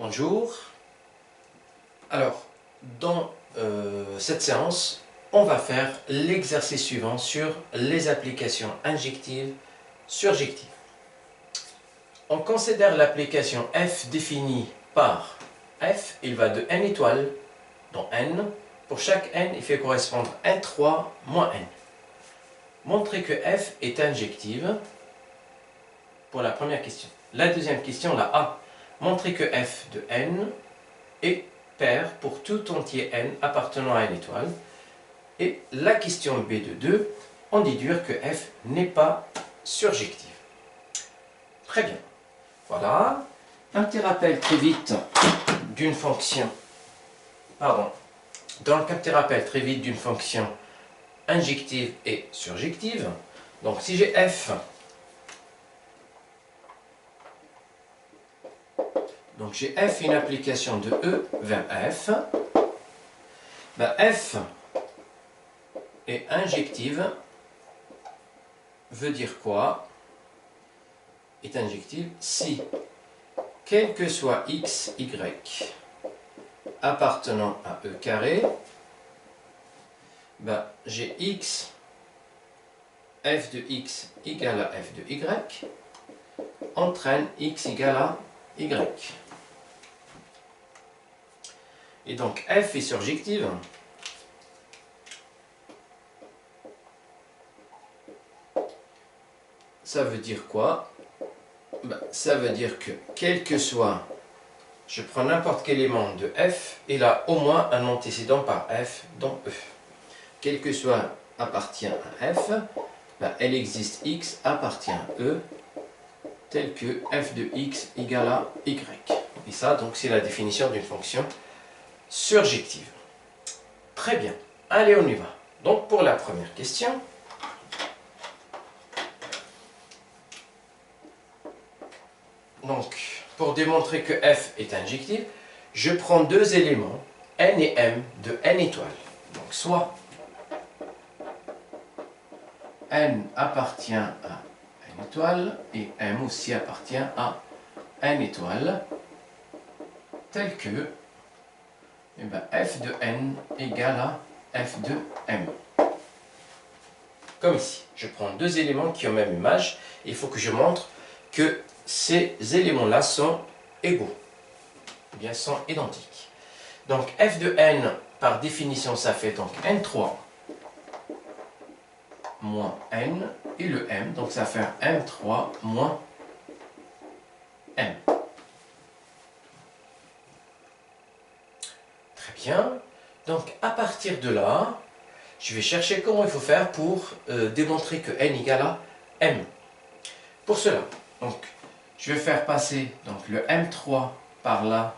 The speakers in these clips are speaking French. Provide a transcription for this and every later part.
Bonjour. Alors, dans cette séance, on va faire l'exercice suivant sur les applications injectives, surjectives. On considère l'application f définie par f, il va de n étoiles dans n. Pour chaque n, il fait correspondre n3 moins n. Montrer que f est injective pour la première question. La deuxième question, la A. Montrer que f de n est pair pour tout entier n appartenant à n étoile. Et la question B de 2, on déduire que f n'est pas surjective. Très bien. Voilà. Un petit rappel très vite d'une fonction. Donc un petit rappel très vite d'une fonction injective et surjective. Donc si j'ai f, donc j'ai f une application de E vers f, ben f est injective veut dire quoi? Est injective si, quel que soit x, y appartenant à E carré, ben, j'ai x, f de x égale à f de y, entraîne x égale à y. Et donc f est surjective. Ça veut dire quoi? Ben, ça veut dire que quel que soit, je prends n'importe quel élément de f, il a au moins un antécédent par f dans E. Quel que soit appartient à f, ben, elle existe x appartient à E, tel que f de x égale à y. Et ça, donc, c'est la définition d'une fonction surjective. Très bien. Allez, on y va. Donc, pour la première question, donc, pour démontrer que f est injective, je prends deux éléments, n et m, de n étoiles. Donc, soit n appartient à n étoile et m aussi appartient à n étoile, tel que eh ben, f de n égale à f de m. Comme ici, je prends deux éléments qui ont la même image, et il faut que je montre que ces éléments-là sont égaux, ou bien sont identiques. Donc f de n, par définition, ça fait donc n3 moins n, et le m, donc ça fait m3 moins m. Très bien. Donc à partir de là, je vais chercher comment il faut faire pour démontrer que n égale à m. Pour cela, donc, je vais faire passer donc, le m3 par là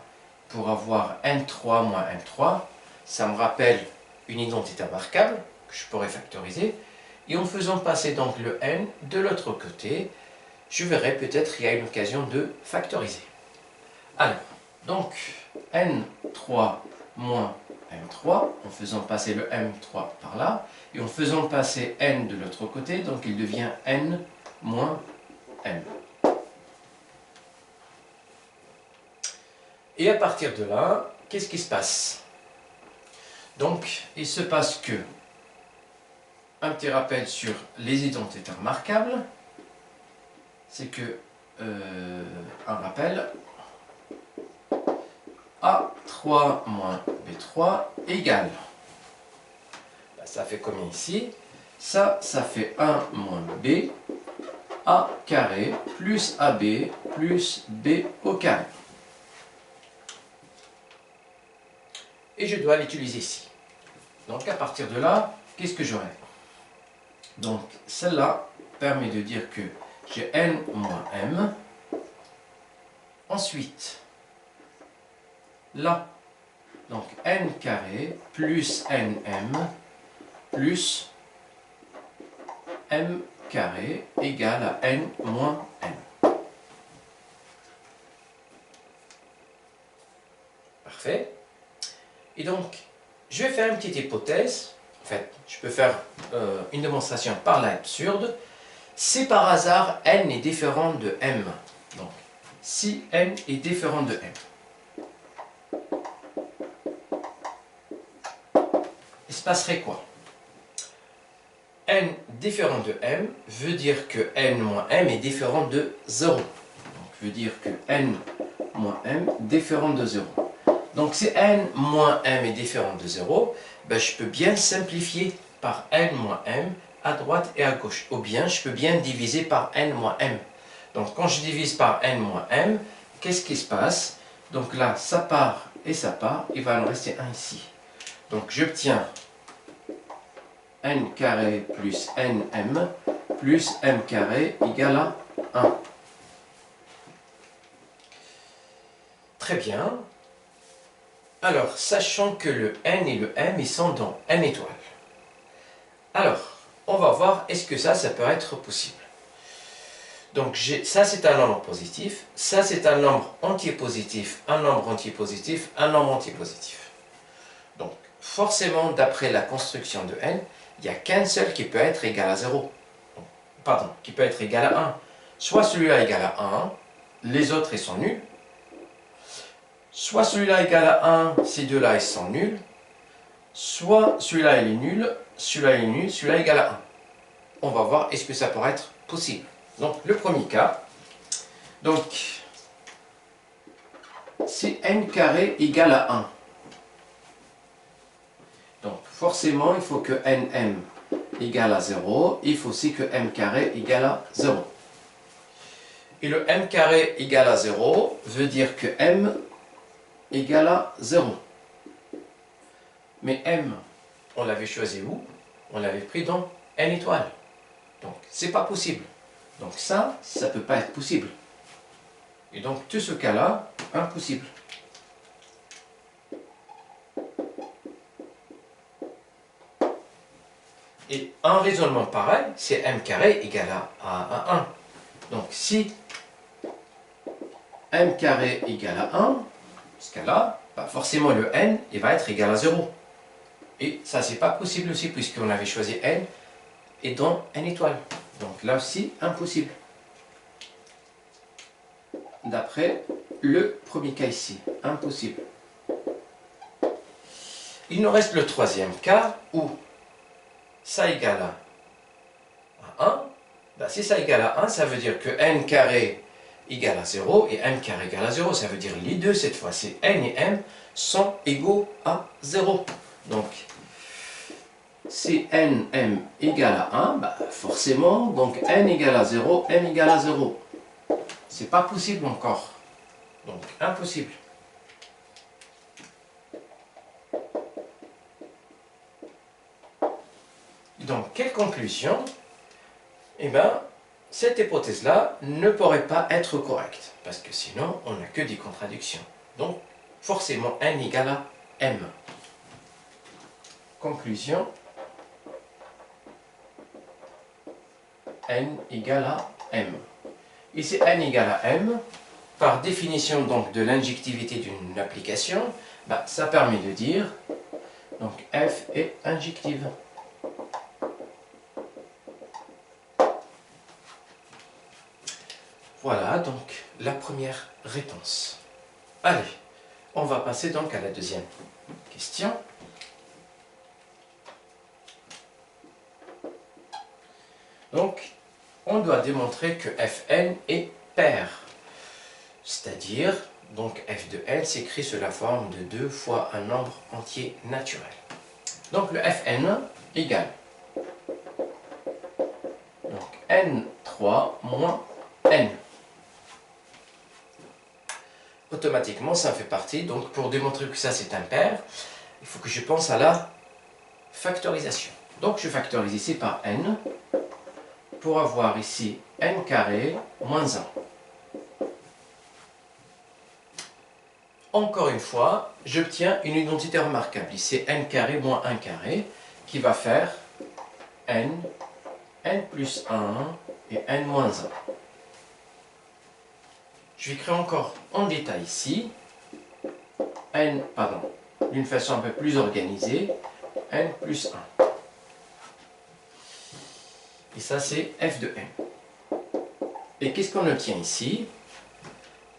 pour avoir n3 moins m3. Ça me rappelle une identité remarquable que je pourrais factoriser. Et en faisant passer donc le n de l'autre côté, je verrai peut-être qu'il y a une occasion de factoriser. Alors, donc n3 moins m3, en faisant passer le m3 par là, et en faisant passer n de l'autre côté, donc il devient n moins m. Et à partir de là, qu'est-ce qui se passe? Donc, il se passe que, un petit rappel sur les identités remarquables, c'est que, un rappel, A3 moins B3 égale, ben, ça fait combien ici? Ça fait 1 moins B, A carré plus AB plus B au carré. Et je dois l'utiliser ici. Donc à partir de là, qu'est-ce que j'aurai? Donc celle-là permet de dire que j'ai n moins m. Ensuite, là, donc n carré plus nm plus m carré égale à n moins m. Parfait. Et donc, je vais faire une petite hypothèse. En fait, je peux faire une démonstration par l'absurde. Si par hasard n est différent de m, donc si n est différent de m, passerait quoi? N différent de m veut dire que n moins m est différent de 0. Donc, veut dire que n moins m différent de 0. Donc si n moins m est différent de 0, ben, je peux bien simplifier par n moins m à droite et à gauche. Ou bien je peux bien diviser par n moins m. Donc quand je divise par n moins m, qu'est-ce qui se passe? Donc là, ça part et ça part, il va en rester un ici. Donc j'obtiens n carré plus nm plus m carré égale à 1. Très bien. Alors, sachant que le n et le m, ils sont dans n étoiles. Alors, on va voir, est-ce que ça peut être possible. Donc, ça c'est un nombre positif, ça c'est un nombre entier-positif, un nombre entier-positif, un nombre entier-positif. Donc, forcément, d'après la construction de n, il n'y a qu'un seul qui peut être égal à 0. Pardon, qui peut être égal à 1. Soit celui-là égal à 1, les autres ils sont nuls. Soit celui-là égal à 1, ces deux-là ils sont nuls. Soit celui-là il est nul, celui-là il est nul, celui-là égal à 1. On va voir est-ce que ça pourrait être possible. Donc le premier cas, donc c'est n carré égale à 1. Donc forcément il faut que nm égale à 0, il faut aussi que m carré égale à 0. Et le m carré égale à 0 veut dire que m égale à 0. Mais m, on l'avait choisi où? On l'avait pris dans n étoiles. Donc c'est pas possible. Donc ça ne peut pas être possible. Et donc tout ce cas-là, impossible. Et un raisonnement pareil, c'est m carré égale à 1. Donc si m carré égale à 1, dans ce cas-là, bah forcément le n il va être égal à 0. Et ça, c'est pas possible aussi, puisqu'on avait choisi n et dans n étoiles. Donc là aussi, impossible. D'après le premier cas ici, impossible. Il nous reste le troisième cas où ça égale à 1. Ben, si ça égale à 1, ça veut dire que n carré égale à 0 et m carré égale à 0. Ça veut dire les deux, cette fois-ci, n et m, sont égaux à 0. Donc, si nm égale à 1, bah forcément, donc n égale à 0, m égale à 0. C'est pas possible encore. Donc, impossible. Donc, quelle conclusion? Eh bien, cette hypothèse-là ne pourrait pas être correcte, parce que sinon, on n'a que des contradictions. Donc, forcément, n égale à m. Conclusion, n égale à m. Ici, n égale à m, par définition donc de l'injectivité d'une application, bah, ça permet de dire donc f est injective. Voilà donc la première réponse. Allez, on va passer donc à la deuxième question. Donc, on doit démontrer que Fn est pair. C'est-à-dire, donc f de n s'écrit sous la forme de 2 fois un nombre entier naturel. Donc le Fn égale donc n3 moins n. Automatiquement, ça fait partie. Donc pour démontrer que ça c'est impair, il faut que je pense à la factorisation. Donc je factorise ici par n pour avoir ici n carré moins 1. Encore une fois, j'obtiens une identité remarquable. Ici, n carré moins 1 carré, qui va faire n, n plus 1 et n moins 1. Je vais créer encore en détail ici, d'une façon un peu plus organisée, n plus 1. Et ça, c'est f de n. Et qu'est-ce qu'on obtient ici?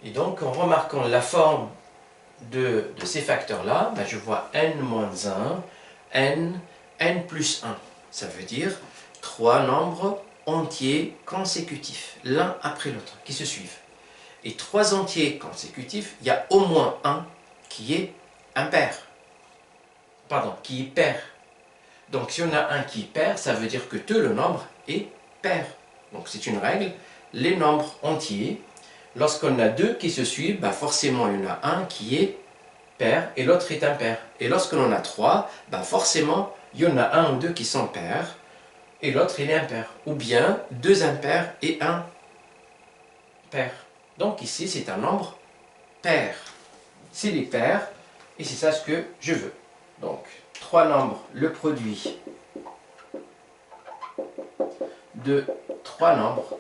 Et donc, en remarquant la forme de ces facteurs-là, ben je vois n-1, n n plus 1. Ça veut dire 3 nombres entiers consécutifs, l'un après l'autre, qui se suivent. Et 3 entiers consécutifs, il y a au moins un qui est impair. Pardon, qui est pair. Donc si on a un qui est pair, ça veut dire que tout le nombre est pair. Donc c'est une règle. Les nombres entiers, lorsqu'on a deux qui se suivent, bah forcément il y en a un qui est pair et l'autre est impair. Et lorsqu'on en a trois, bah forcément il y en a un ou deux qui sont pairs et l'autre il est impair. Ou bien deux impairs et un pair. Donc ici c'est un nombre pair. C'est les pairs et c'est ça ce que je veux. Donc trois nombres, le produit de trois nombres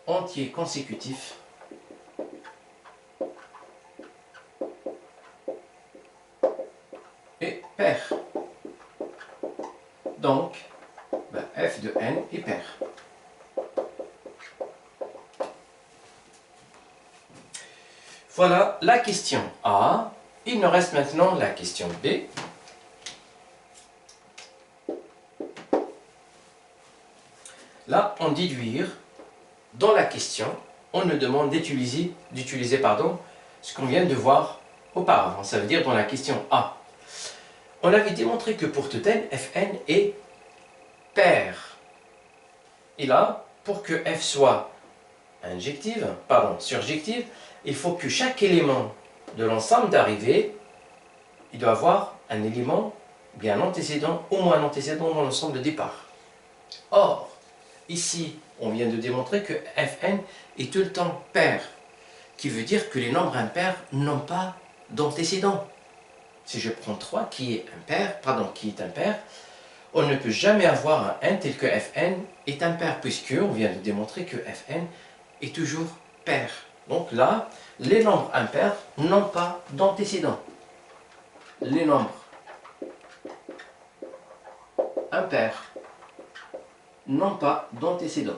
entiers consécutifs est pair. Donc, f de n est pair. Voilà la question A. Il nous reste maintenant la question B. Là, en déduire, dans la question, on nous demande d'utiliser ce qu'on vient de voir auparavant. Ça veut dire dans la question A. On avait démontré que pour tout n, fn est pair. Et là, pour que f soit surjective, il faut que chaque élément de l'ensemble d'arrivée, il doit avoir un élément bien antécédent, au moins un antécédent dans l'ensemble de départ. Or, ici, on vient de démontrer que fn est tout le temps pair, qui veut dire que les nombres impairs n'ont pas d'antécédent. Si je prends 3 qui est impair, on ne peut jamais avoir un n tel que fn est impair, puisque on vient de démontrer que fn est toujours pair. Donc là, les nombres impairs n'ont pas d'antécédent. Les nombres impairs n'ont pas d'antécédent.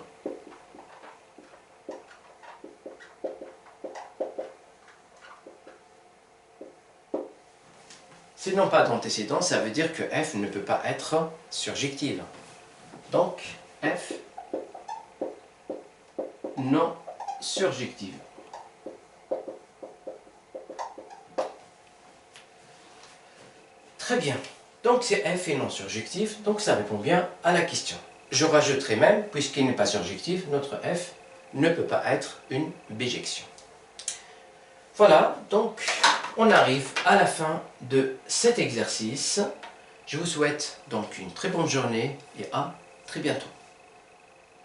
S'ils n'ont pas d'antécédent, ça veut dire que f ne peut pas être surjective. Donc, f non surjective. Très bien. Donc, c'est f est non surjectif, donc ça répond bien à la question. Je rajouterai même, puisqu'il n'est pas surjectif, notre f ne peut pas être une béjection. Voilà, donc on arrive à la fin de cet exercice. Je vous souhaite donc une très bonne journée et à très bientôt.